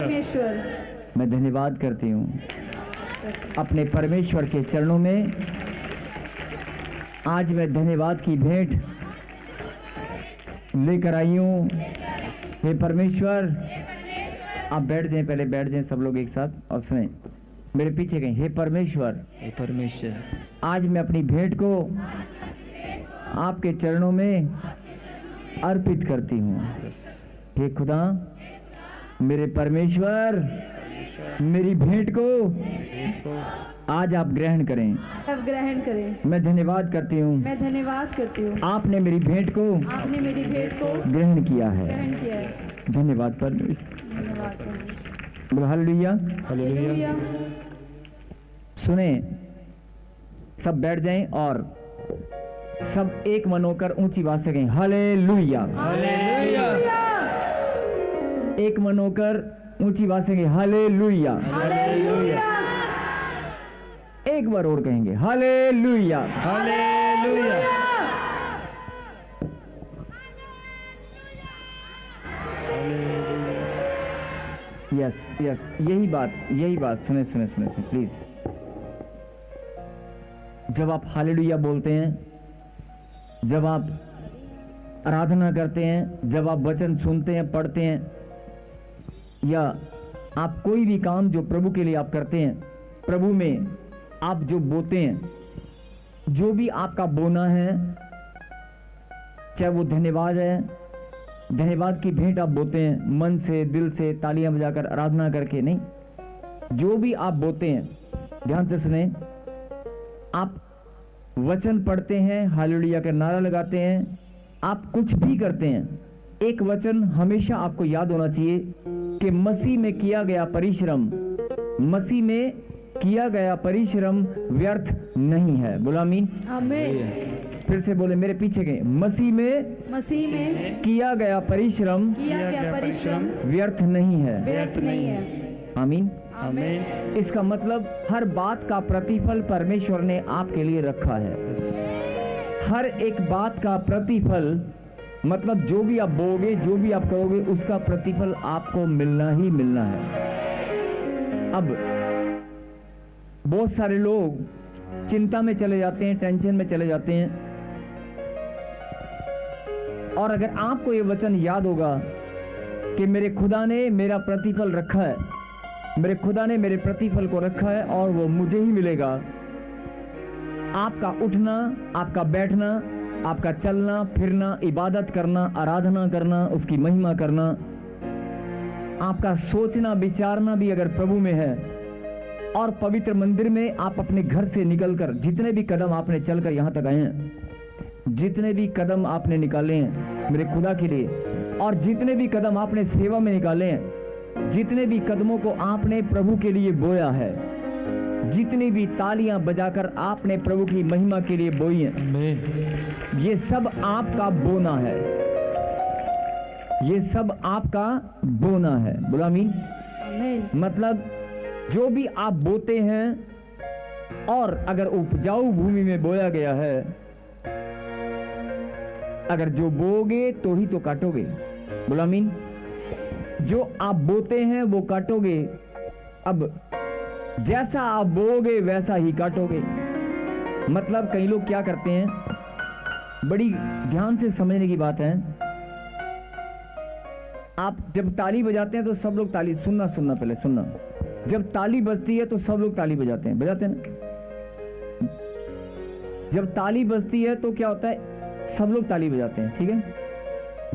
परमेश्वर, मैं धन्यवाद करती हूँ अपने परमेश्वर के चरणों में। आज मैं धन्यवाद की भेंट लेकर आई हूँ। हे परमेश्वर, आप बैठ जाएं, पहले बैठ जाएं सब लोग एक साथ और सुने, मेरे पीछे कहीं। हे परमेश्वर, हे परमेश्वर, आज मैं अपनी भेंट को आपके चरणों में अर्पित करती हूँ। हे खुदा, मेरे परमेश्वर, मेरी भेंट को आज आप ग्रहण करें। अब ग्रहण करें। मैं धन्यवाद करती हूँ, मैं धन्यवाद करती हूँ, आपने मेरी भेंट को आपने मेरी भेंट को ग्रहण किया है। ग्रहण किया है। धन्यवाद परमेश्वर। धन्यवाद परमेश्वर। बोलो हालेलुया। हालेलुया। सुने, सब बैठ जाएं और सब एक मन होकर ऊंची आवाज से कहें हालेलुया। हालेलुया। एक मन होकर ऊंची आवाज से कहें हालेलुया। हालेलुया। एक बार और कहेंगे हालेलुया। हालेलुया। यस यस, यही बात सुने सुने सुने सुने प्लीज। जब आप हालेलुया बोलते हैं, जब आप आराधना करते हैं, जब आप वचन सुनते हैं, पढ़ते हैं, या आप कोई भी काम जो प्रभु के लिए आप करते हैं, प्रभु में आप जो बोते हैं, जो भी आपका बोना है, चाहे वो धन्यवाद है, धन्यवाद की भेंट आप बोते हैं मन से, दिल से, तालियां बजाकर, आराधना करके नहीं, जो भी आप बोते हैं, ध्यान से सुने। आप वचन पढ़ते हैं, हालेलुया का नारा लगाते हैं, आप कुछ भी करते हैं, एक वचन हमेशा आपको याद होना चाहिए कि मसीह में किया गया परिश्रम, मसीह में किया गया परिश्रम व्यर्थ नहीं है। बोलो आमीन। आमीन। फिर से बोले मेरे पीछे के, मसीह में किया गया परिश्रम व्यर्थ नहीं है। व्यर्थ नहीं है। आमीन। आमीन। इसका मतलब हर बात का प्रतिफल परमेश्वर ने आपके लिए रखा है। हर एक बात का प्रतिफल, मतलब जो भी आप बोगे, जो भी आप करोगे, उसका प्रतिफल आपको मिलना ही मिलना है। अब बहुत सारे लोग चिंता में चले जाते हैं, टेंशन में चले जाते हैं, और अगर आपको ये वचन याद होगा कि मेरे खुदा ने मेरा प्रतिफल रखा है, मेरे खुदा ने मेरे प्रतिफल को रखा है और वो मुझे ही मिलेगा, आपका उठना, आपका बैठना, आपका चलना फिरना, इबादत करना, आराधना करना, उसकी महिमा करना, आपका सोचना विचारना भी अगर प्रभु में है, और पवित्र मंदिर में आप अपने घर से निकलकर जितने भी कदम आपने चलकर यहाँ तक आए हैं, जितने भी कदम आपने निकाले हैं मेरे खुदा के लिए, और जितने भी कदम आपने सेवा में निकाले हैं, जितने भी कदमों को आपने प्रभु के लिए बोया है, जितनी भी तालियां बजाकर आपने प्रभु की महिमा के लिए बोई हैं, ये सब आपका बोना है, ये सब आपका बोना है। बोला आमीन। मतलब जो भी आप बोते हैं, और अगर उपजाऊ भूमि में बोया गया है, अगर जो बोगे तो ही तो काटोगे। बोला आमीन। जो आप बोते हैं वो काटोगे। अब जैसा आप बोओगे वैसा ही काटोगे। मतलब कई लोग क्या करते हैं, बड़ी ध्यान से समझने की बात है, आप जब ताली बजाते हैं तो सब लोग ताली, सुनना पहले सुनना, जब ताली बजती है तो सब लोग ताली बजाते हैं ना। जब ताली बजती है तो क्या होता है, सब लोग ताली बजाते हैं, ठीक है।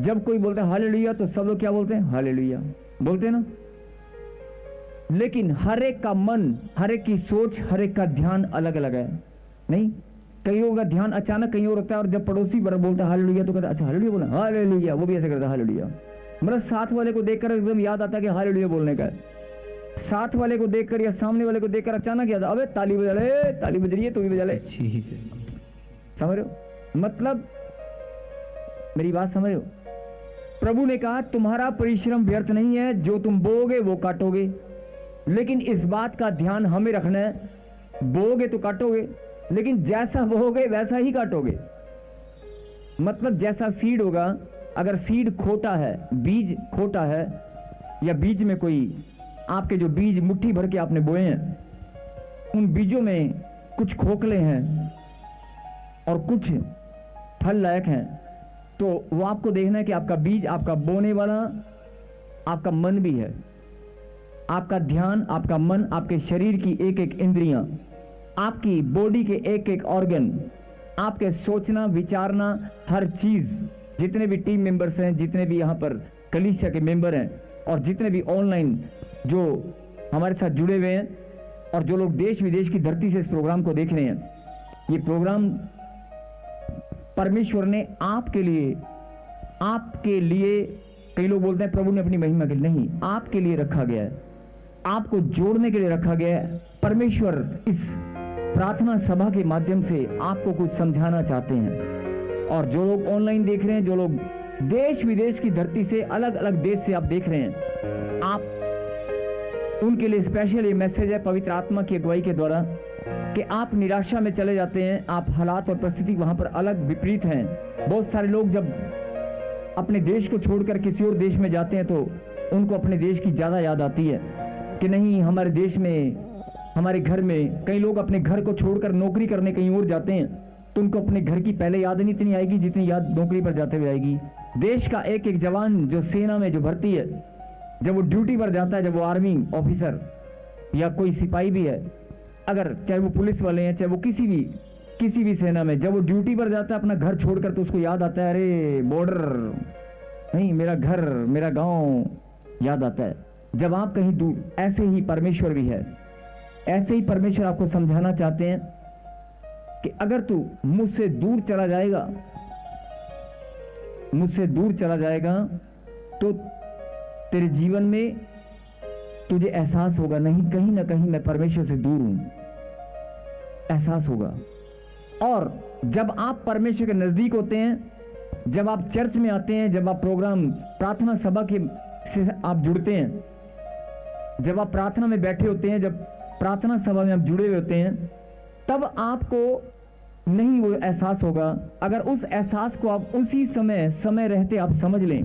जब कोई बोलता है हालेलुया तो सब लोग क्या बोलते हैं, हालेलुया बोलते हैं ना। लेकिन हर एक का मन, हर एक की सोच, हर एक का ध्यान अलग अलग है। नहीं, कईयों का ध्यान अचानक कहीं और रखता है, और जब पड़ोसी बोलता है हालेलुया तो कहता है अच्छा हालेलुया बोला, हालेलुया, वो भी ऐसे करता है हालेलुया। मतलब साथ वाले को देखकर एकदम याद आता है कि हालेलुया बोलने का है। साथ वाले को देखकर या सामने वाले को देखकर अचानक याद, अबे ताली बजा ले, ताली बज रही है तू भी बजा ले। समझ रहे हो? मतलब मेरी बात समझ रहे हो? प्रभु ने कहा तुम्हारा परिश्रम व्यर्थ नहीं है, जो तुम बोओगे वो काटोगे। लेकिन इस बात का ध्यान हमें रखना है, बोओगे तो काटोगे, लेकिन जैसा बोओगे वैसा ही काटोगे। मतलब जैसा सीड होगा, अगर सीड खोटा है, बीज खोटा है, या बीज में कोई आपके जो बीज मुट्ठी भर के आपने बोए हैं, उन बीजों में कुछ खोखले हैं और कुछ फल लायक हैं। तो वो आपको देखना है कि आपका बीज, आपका बोने वाला आपका मन भी है। आपका ध्यान, आपका मन, आपके शरीर की एक एक इंद्रियां, आपकी बॉडी के एक एक ऑर्गन, आपके सोचना विचारना, हर चीज, जितने भी टीम मेंबर्स हैं, जितने भी यहाँ पर कलीसिया के मेंबर हैं और जितने भी ऑनलाइन जो हमारे साथ जुड़े हुए हैं और जो लोग देश विदेश की धरती से इस प्रोग्राम को देख रहे हैं, ये प्रोग्राम परमेश्वर ने आपके लिए, कई लोग बोलते हैं प्रभु ने अपनी महिमा के लिए, नहीं, आपके लिए रखा गया है, आपको जोड़ने के लिए रखा गया है। परमेश्वर इस प्रार्थना सभा के माध्यम से आपको कुछ समझाना चाहते हैं। और जो लोग ऑनलाइन देख रहे हैं, जो लोग देश विदेश की धरती से, अलग अलग देश से आप देख रहे हैं, आप उनके लिए स्पेशल ये मैसेज है पवित्र आत्मा की अगुवाई के द्वारा कि आप निराशा में चले जाते हैं, आप हालात और परिस्थिति वहां पर अलग विपरीत हैं। बहुत सारे लोग जब अपने देश को छोड़कर किसी और देश में जाते हैं तो उनको अपने देश की ज्यादा याद आती है कि नहीं, हमारे देश में, हमारे घर में, कई लोग अपने घर को छोड़कर नौकरी करने कहीं और जाते हैं तो उनको अपने घर की पहले याद नहीं इतनी आएगी जितनी याद नौकरी पर जाते हुए आएगी। देश का एक एक जवान जो सेना में जो भर्ती है, जब वो ड्यूटी पर जाता है, जब वो आर्मी ऑफिसर या कोई सिपाही भी है, अगर चाहे वो पुलिस वाले हैं, चाहे वो किसी भी सेना में, जब वो ड्यूटी पर जाता है अपना घर छोड़कर, तो उसको याद आता है, अरे बॉर्डर नहीं, मेरा घर, मेरा गांव याद आता है। जब आप कहीं दूर, ऐसे ही परमेश्वर भी है, ऐसे ही परमेश्वर आपको समझाना चाहते हैं कि अगर तू मुझसे दूर चला जाएगा तो तेरे जीवन में तुझे एहसास होगा, नहीं, कहीं ना कहीं मैं परमेश्वर से दूर हूं, एहसास होगा। और जब आप परमेश्वर के नजदीक होते हैं, जब आप चर्च में आते हैं, जब आप प्रोग्राम प्रार्थना सभा के से आप जुड़ते हैं, जब आप प्रार्थना में बैठे होते हैं, जब प्रार्थना सभा में आप जुड़े हुए होते हैं, तब आपको नहीं वो एहसास होगा। अगर उस एहसास को आप उसी समय रहते आप समझ लें,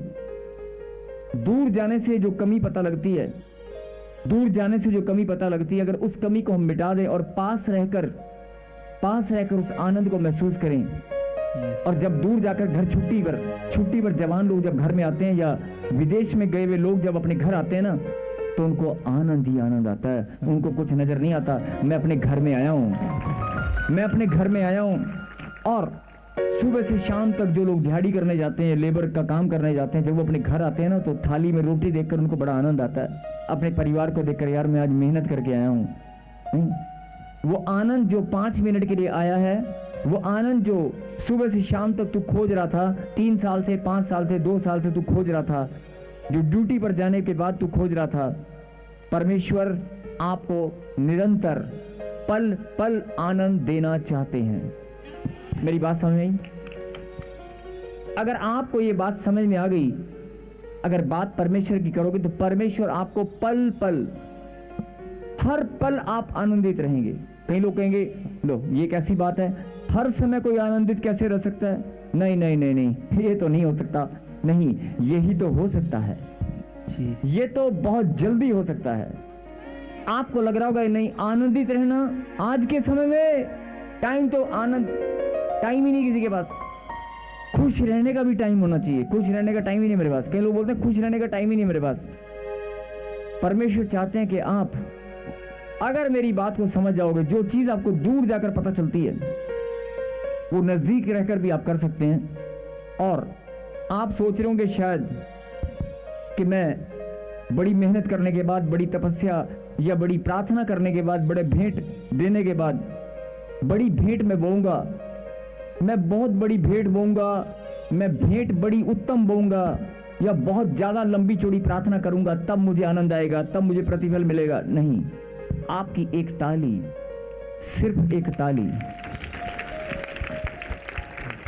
दूर जाने से जो कमी पता लगती है, अगर उस कमी को हम मिटा दें और पास रहकर उस आनंद को महसूस करें। और जब दूर जाकर घर छुट्टी पर जवान लोग जब घर में आते हैं, या विदेश में गए हुए लोग जब अपने घर आते हैं ना, तो उनको आनंद ही आनंद आता है, उनको कुछ नजर नहीं आता। मैं अपने घर में आया हूं। और सुबह से शाम तक जो लोग दिहाड़ी करने जाते हैं, लेबर का काम करने जाते हैं, जब वो अपने घर आते हैं ना, तो थाली में रोटी देखकर उनको बड़ा आनंद आता है, अपने परिवार को देखकर, यार मैं आज मेहनत करके आया हूं। वो आनंद जो 5 मिनट के लिए आया है, वो आनंद जो सुबह से शाम तक तू खोज रहा था, 3 साल से, 5 साल से, 2 साल से तू खोज रहा था, जो ड्यूटी पर जाने के बाद तू खोज रहा था, परमेश्वर आपको निरंतर पल पल आनंद देना चाहते हैं। मेरी बात समझ में आई? अगर आपको ये बात समझ में आ गई, अगर बात परमेश्वर की करोगे, तो परमेश्वर आपको पल पल, हर पल आप आनंदित रहेंगे। कई लोग कहेंगे, लो ये कैसी बात है, हर समय कोई आनंदित कैसे रह सकता है? नहीं, ये तो नहीं हो सकता। नहीं, यही तो हो सकता है, ये तो बहुत जल्दी हो सकता है। आपको लग रहा होगा नहीं, आनंदित रहना आज के समय में टाइम ही नहीं किसी के पास। खुश रहने का भी टाइम होना चाहिए, खुश रहने का टाइम ही नहीं मेरे पास। कई लोग बोलते हैं खुश रहने का टाइम ही नहीं मेरे पास। परमेश्वर चाहते हैं कि आप अगर मेरी बात को समझ जाओगे, जो चीज आपको दूर जाकर पता चलती है वो नजदीक रहकर भी आप कर सकते हैं। और आप सोच रहे होंगे शायद कि मैं बड़ी मेहनत करने के बाद, बड़ी तपस्या या बड़ी प्रार्थना करने के बाद, बड़े भेंट देने के बाद, बड़ी भेंट में बोऊंगा, मैं बहुत बड़ी भेंट बोऊंगा, मैं भेंट बड़ी उत्तम बोऊंगा, या बहुत ज्यादा लंबी चौड़ी प्रार्थना करूंगा, तब मुझे आनंद आएगा, तब मुझे प्रतिफल मिलेगा। नहीं, आपकी एक ताली, सिर्फ एक ताली,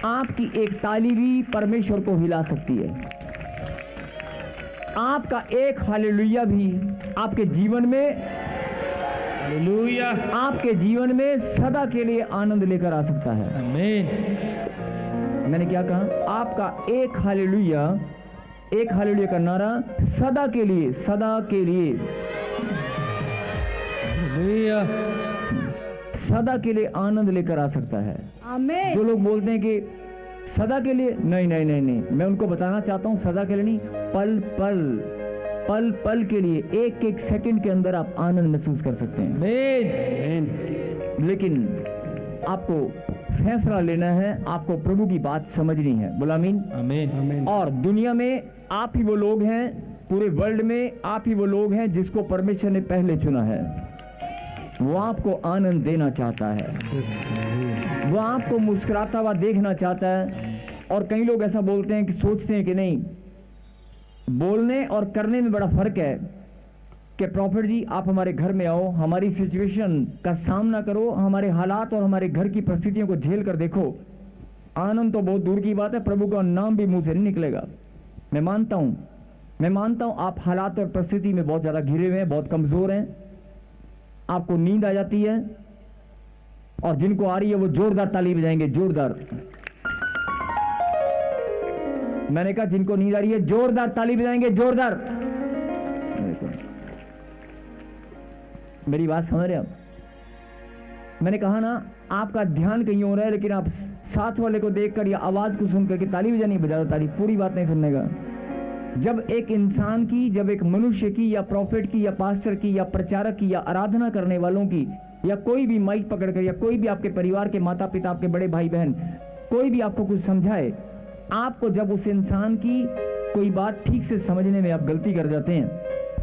आपकी एक ताली भी परमेश्वर को हिला सकती है। आपका एक हालेलुया भी आपके जीवन में, हालेलुया, आपके जीवन में सदा के लिए आनंद लेकर आ सकता है। आमीन। मैंने क्या कहा? आपका एक हालेलुया का नारा सदा के लिए हालेलुया। सदा के लिए आनंद लेकर आ सकता है। आमेन। जो लोग बोलते हैं कि सदा के लिए, नहीं नहीं नहीं नहीं, मैं उनको बताना चाहता हूँ सदा के लिए नहीं, पल पल पल पल के लिए, एक एक सेकंड के अंदर आप आनंद महसूस कर सकते हैं। आमीन। लेकिन आपको फैसला लेना है, आपको प्रभु की बात समझनी है। बोला आमीन। आमीन। आमीन। और दुनिया में आप ही वो लोग हैं, पूरे वर्ल्ड में आप ही वो लोग हैं जिसको परमेश्वर ने पहले चुना है। वो आपको आनंद देना चाहता है, वो आपको मुस्कुराता हुआ देखना चाहता है। और कई लोग ऐसा बोलते हैं कि सोचते हैं कि नहीं, बोलने और करने में बड़ा फर्क है कि प्रॉफिट जी आप हमारे घर में आओ, हमारी सिचुएशन का सामना करो, हमारे हालात और हमारे घर की परिस्थितियों को झेल कर देखो। आनंद तो बहुत दूर की बात है, प्रभु का नाम भी मुंह से नहीं निकलेगा। मैं मानता हूं आप हालात और परिस्थिति में बहुत ज्यादा घिरे हुए हैं, बहुत कमजोर हैं, आपको नींद आ जाती है, और जिनको आ रही है वो जोरदार ताली बजाएंगे, जोरदार। मैंने कहा जिनको नींद आ रही है जोरदार ताली बजाएंगे, जोरदार। मेरी बात समझ रहे हो? मैंने कहा ना, आपका ध्यान कहीं हो रहा है, लेकिन आप साथ वाले को देखकर या आवाज को सुनकर कि ताली बजानी, बजा दो ताली, पूरी बात नहीं सुनने का। जब एक इंसान की, जब एक मनुष्य की या प्रॉफिट की या पास्टर की या प्रचारक की या आराधना करने वालों की, या कोई भी माइक पकड़कर, या कोई भी आपके परिवार के माता पिता, आपके बड़े भाई बहन, कोई भी आपको कुछ समझाए, आपको जब उस इंसान की कोई बात ठीक से समझने में आप गलती कर जाते हैं,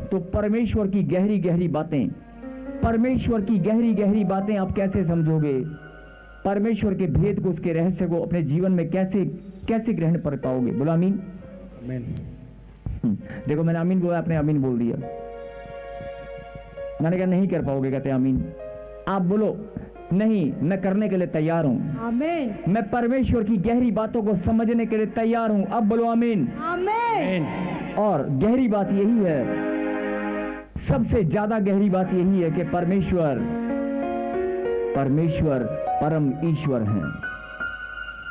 तो परमेश्वर की गहरी गहरी बातें, परमेश्वर की गहरी गहरी बातें आप कैसे समझोगे? परमेश्वर के भेद को, उसके रहस्य को अपने जीवन में कैसे कैसे ग्रहण कर पाओगे? बोलो आमीन। आमीन। देखो मैंने आमीन बोला, आपने आमीन बोल दिया। मैंने कहा नहीं कर पाओगे, कहते आमीन। आप बोलो नहीं, मैं करने के लिए तैयार हूं, आमीन। मैं परमेश्वर की गहरी बातों को समझने के लिए तैयार हूं। अब बोलो आमीन। आमीन। और गहरी बात यही है, सबसे ज्यादा गहरी बात यही है कि परमेश्वर परम ईश्वर हैं।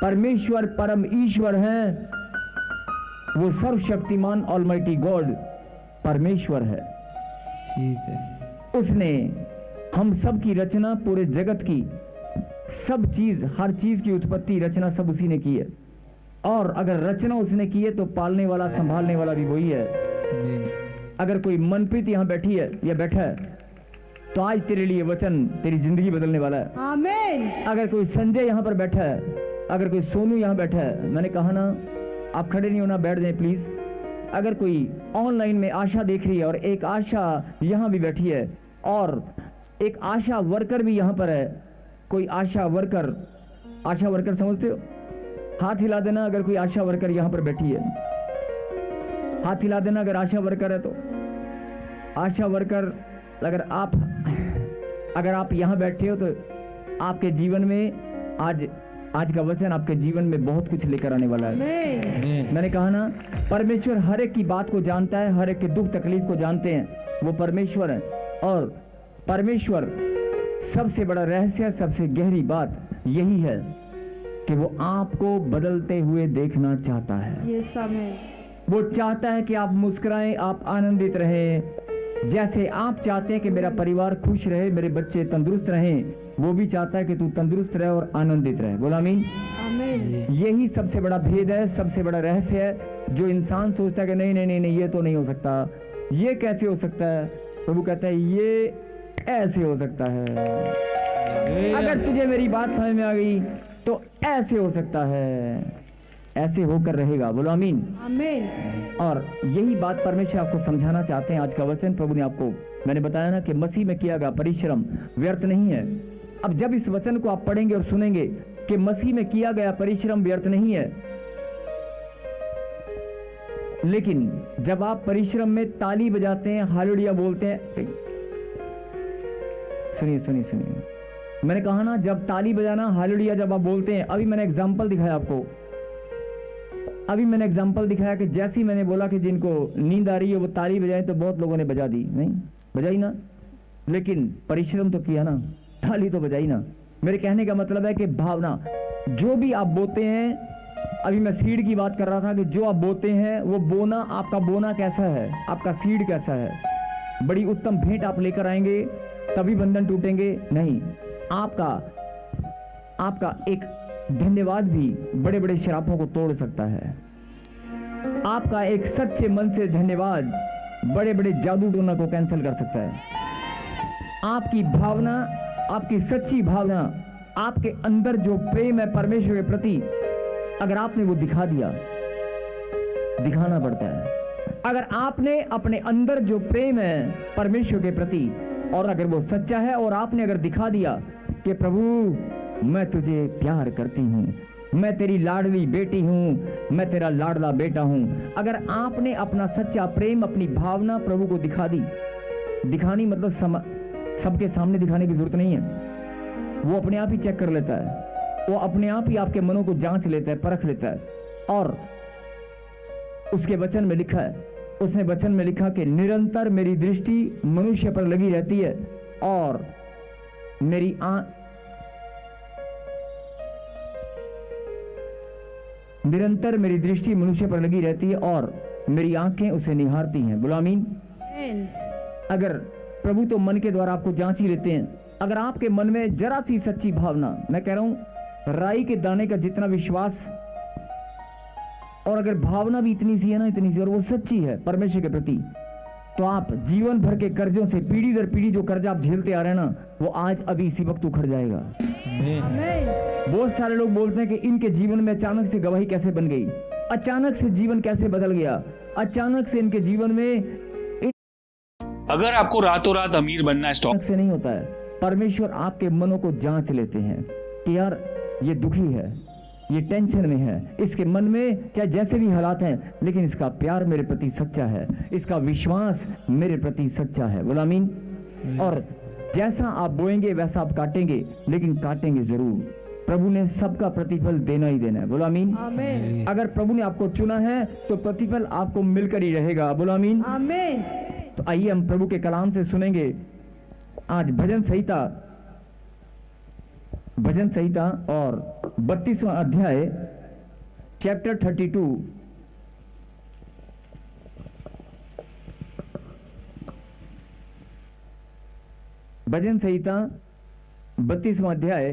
परमेश्वर परम ईश्वर हैं, वो सर्वशक्तिमान ऑलमाइटी गॉड परमेश्वर है। ठीक है। उसने हम सब की रचना, पूरे जगत की सब चीज, हर चीज की उत्पत्ति, रचना सब उसी ने की है। और अगर रचना उसने की है तो पालने वाला, संभालने वाला भी वही है। आमीन। अगर कोई मनप्रीत यहाँ बैठी है या बैठा है, तो आज तेरे लिए वचन तेरी जिंदगी बदलने वाला है। आमीन। अगर कोई संजय यहाँ पर बैठा है, अगर कोई सोनू यहाँ बैठा है, मैंने कहा ना, आप खड़े नहीं होना, बैठ जाए प्लीज। अगर कोई ऑनलाइन में आशा देख रही है, और एक आशा यहाँ भी बैठी है, और एक आशा वर्कर भी यहाँ पर है, कोई आशा वर्कर समझते हो? हाथ हिला देना अगर कोई आशा वर्कर यहाँ पर बैठी है, हाथ हिला देना अगर आशा वर्कर है। तो आशा वर्कर, अगर आप यहाँ बैठे हो, तो आपके जीवन में आज का वचन आपके जीवन में बहुत कुछ लेकर आने वाला है। आमीन। मैंने कहा ना, परमेश्वर हर एक की बात को जानता है, हर एक के दुख तकलीफ को जानते हैं, वो परमेश्वर है। और परमेश्वर सबसे बड़ा रहस्य, सबसे गहरी बात यही है कि वो आपको बदलते हुए देखना चाहता है। ये समय वो चाहता है कि आप मुस्कुराएं, आप आनंदित रहें। जैसे आप चाहते हैं कि मेरा परिवार खुश रहे, मेरे बच्चे तंदुरुस्त रहें, वो भी चाहता है कि तू तंदुरुस्त रहे और आनंदित रहे। बोला आमीन। आमीन। यही सबसे बड़ा भेद है, सबसे बड़ा रहस्य है। जो इंसान सोचता है कि नहीं नहीं नहीं नहीं, ये तो नहीं हो सकता, ये कैसे हो सकता है, प्रभु कहता है ये ऐसे हो सकता है। अगर तुझे मेरी बात समझ में आ गई तो ऐसे हो सकता है, ऐसे होकर रहेगा। बोलो आमीन। आमीन। और यही बात परमेश्वर आपको समझाना चाहते हैं। आज का वचन प्रभु ने आपको, मैंने बताया ना कि मसीह में किया गया परिश्रम व्यर्थ नहीं है। अब जब इस वचन को आप पढ़ेंगे और सुनेंगे कि मसीह में किया गया परिश्रम व्यर्थ नहीं है, लेकिन जब आप परिश्रम में ताली बजाते हैं, हालेलुया बोलते हैं, सुनिए सुनिए सुनिए, मैंने कहा ना, जब ताली बजाना, हालेलुया जब आप बोलते हैं, अभी मैंने एग्जांपल दिखाया आपको, अभी मैंने एग्जांपल दिखाया कि जैसे ही मैंने बोला कि जिनको नींद आ रही है वो ताली बजाए, तो बहुत लोगों ने बजा दी, नहीं बजाई ना, लेकिन परिश्रम तो किया ना, ताली तो बजाई ना। मेरे कहने का मतलब है कि भावना, जो भी आप बोते हैं, अभी मैं सीड की बात कर रहा था कि जो आप बोते हैं वो बोना, आपका बोना कैसा है, आपका सीड कैसा है। बड़ी उत्तम भेंट आप लेकर आएंगे, तभी बंधन टूटेंगे नहीं। आपका एक धन्यवाद भी बड़े बड़े श्रापों को तोड़ सकता है। आपका एक सच्चे मन से धन्यवाद बड़े बड़े जादू टोना को कैंसिल कर सकता है। आपकी भावना, आपकी सच्ची भावना, आपके अंदर जो प्रेम है परमेश्वर के प्रति, अगर आपने वो दिखा दिया, दिखाना पड़ता है। अगर आपने अपने अंदर जो प्रेम है परमेश्वर के प्रति, और अगर वो सच्चा है और आपने अगर दिखा दिया कि प्रभु मैं तुझे प्यार करती हूँ, मैं तेरी लाडली बेटी हूँ, मैं तेरा लाडला बेटा हूँ, अगर आपने अपना सच्चा प्रेम, अपनी भावना प्रभु को दिखा दी, दिखानी मतलब सबके सामने दिखाने की जरूरत नहीं है, वो अपने आप ही चेक कर लेता है, वो अपने आप ही आपके मनों को जांच लेता है, परख लेता है। और उसके वचन में लिखा है, उसने वचन में लिखा कि निरंतर मेरी दृष्टि मनुष्य पर लगी रहती है और मेरी निरंतर मेरी दृष्टि मनुष्य पर लगी रहती है और मेरी आंखें उसे निहारती हैं। बोलो आमीन। अगर प्रभु तो मन के द्वारा आपको जांच ही लेते हैं। अगर आपके मन में जरा सी सच्ची भावना, मैं कह रहा हूं राई के दाने का जितना विश्वास, और अगर भावना भी इतनी सी है ना, इतनी सी, और वो सच्ची है परमेश्वर के प्रति, तो आप जीवन भर के कर्जों से, पीढ़ी दर पीढ़ी जो कर्ज आप झेलते आ रहे हैं ना, वो आज अभी इसी वक्त उखड़ जाएगा। बहुत सारे लोग बोलते हैं कि इनके जीवन में अचानक से गवाही कैसे बन गई, अचानक से जीवन कैसे बदल गया, अचानक से इनके जीवन में। अगर आपको रातों रात अमीर बनना है, स्टॉक से नहीं होता है। परमेश्वर आपके मनों को जांच लेते हैं कि यार ये दुखी है, ये टेंशन में है, इसके मन में चाहे जैसे भी हालात हैं, लेकिन इसका प्यार मेरे प्रति सच्चा है, इसका विश्वास मेरे प्रति सच्चा है। बोला आमीन। और जैसा आप बोएंगे वैसा आप काटेंगे, लेकिन काटेंगे जरूर। प्रभु ने सबका प्रतिफल देना ही देना है। बोला आमीन। अगर प्रभु ने आपको चुना है तो प्रतिफल आपको मिलकर ही रहेगा। बोला आमीन। तो आइए हम प्रभु के कलाम से सुनेंगे आज भजन संहिता और 32वां अध्याय, चैप्टर 32। भजन संहिता 32वां अध्याय